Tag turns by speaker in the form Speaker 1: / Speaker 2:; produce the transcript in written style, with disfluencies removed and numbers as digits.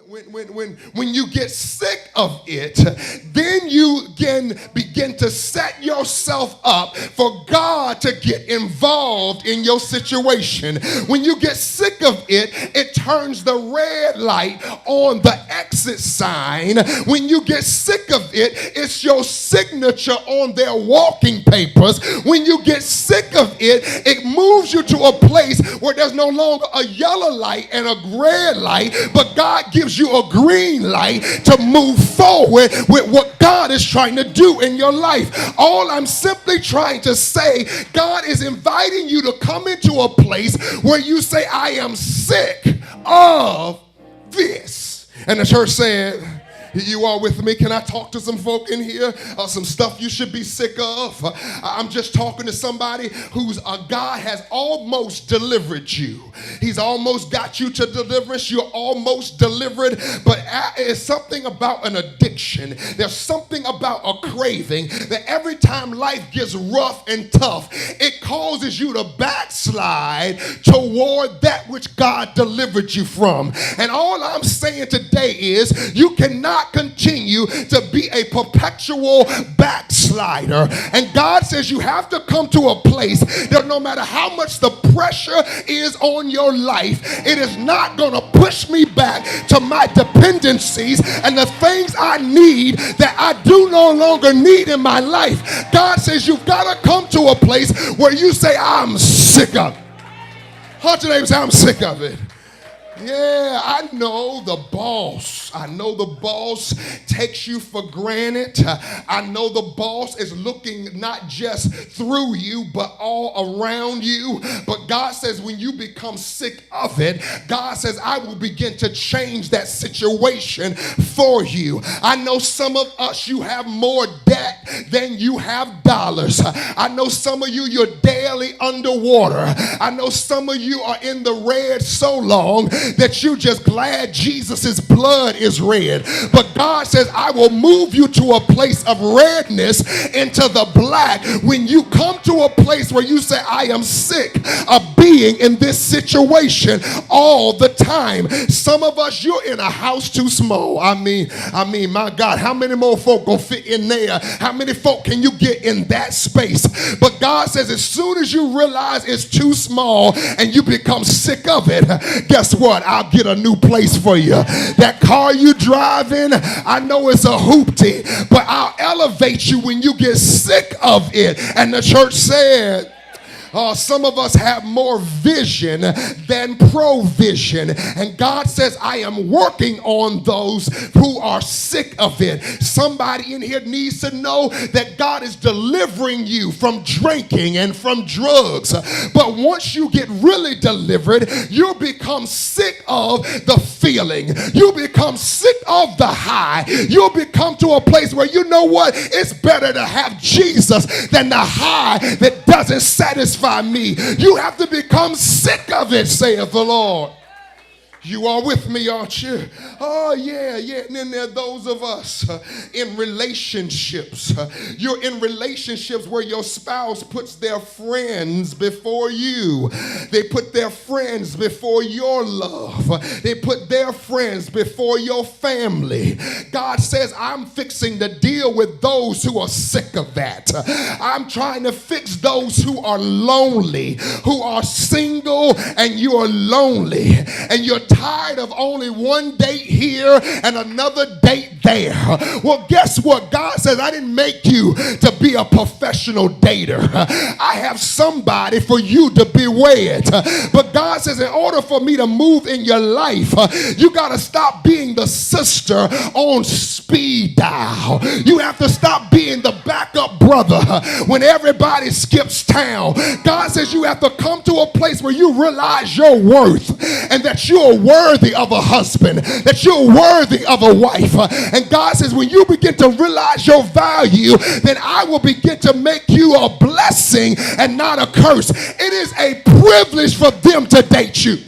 Speaker 1: When you get sick of it, then you can begin to set yourself up for God to get involved in your situation. When you get sick of it, it turns the red light on the exit sign. When you get sick of it, it's your signature on their walking papers. When you get sick of it, it moves you to a place where there's no longer a yellow light and a red light, but God gives you a green light to move forward with what God is trying to do in your life. All I'm simply trying to say, God is inviting you to come into a place where you say, I am sick of this. And the church said, you are with me? Can I talk to some folk in here? Some stuff you should be sick of. I'm just talking to somebody who's God has almost delivered you. He's almost got you to deliverance. You're almost delivered, but it's something about an addiction. There's something about a craving that every time life gets rough and tough, it causes you to backslide toward that which God delivered you from. And all I'm saying today is you cannot continue to be a perpetual backslider. And God says you have to come to a place that no matter how much the pressure is on your life, it is not going to push me back to my dependencies and the things I need that I do no longer need in my life. God says you've got to come to a place where you say, I'm sick of it. Hunt your neighbor, say, I'm sick of it. Yeah, I know the boss. I know the boss takes you for granted. I know the boss is looking not just through you, but all around you. But God says when you become sick of it, God says, I will begin to change that situation for you. I know some of us, you have more debt than you have dollars. I know some of you, you're daily underwater. I know some of you are in the red so long that you just glad Jesus' blood is red. But God says, I will move you to a place of redness into the black when you come to a place where you say, I am sick of being in this situation all the time. Some of us, you're in a house too small. I mean, my God, how many more folk gonna fit in there? How many folk can you get in that space? But God says, as soon as you realize it's too small and you become sick of it, guess what? I'll get a new place for you. That car you driving, I know it's a hoopty, but I'll elevate you when you get sick of it. And the church said, some of us have more vision than provision. And God says, I am working on those who are sick of it. Somebody in here needs to know that God is delivering you from drinking and from drugs. But once you get really delivered, you become sick of the feeling. You become sick of the high. You'll become to a place where you know what? It's better to have Jesus than the high that doesn't satisfy me. You have to become sick of it, saith the Lord. You are with me, aren't you? Oh, yeah. And then there are those of us in relationships. You're in relationships where your spouse puts their friends before you. They put their friends before your love. They put their friends before your family. God says, I'm fixing to deal with those who are sick of that. I'm trying to fix those who are lonely, who are single, and you are lonely, and you're tired of only one date here and another date there. Well, guess what? God says, I didn't make you to be a professional dater. I have somebody for you to be with. But God says, in order for me to move in your life, you got to stop being the sister on speed dial. You have to stop being the backup brother when everybody skips town. God says you have to come to a place where you realize your worth and that you're worthy of a husband, that you're worthy of a wife. And God says, when you begin to realize your value, then I will begin to make you a blessing and not a curse. It is a privilege for them to date you.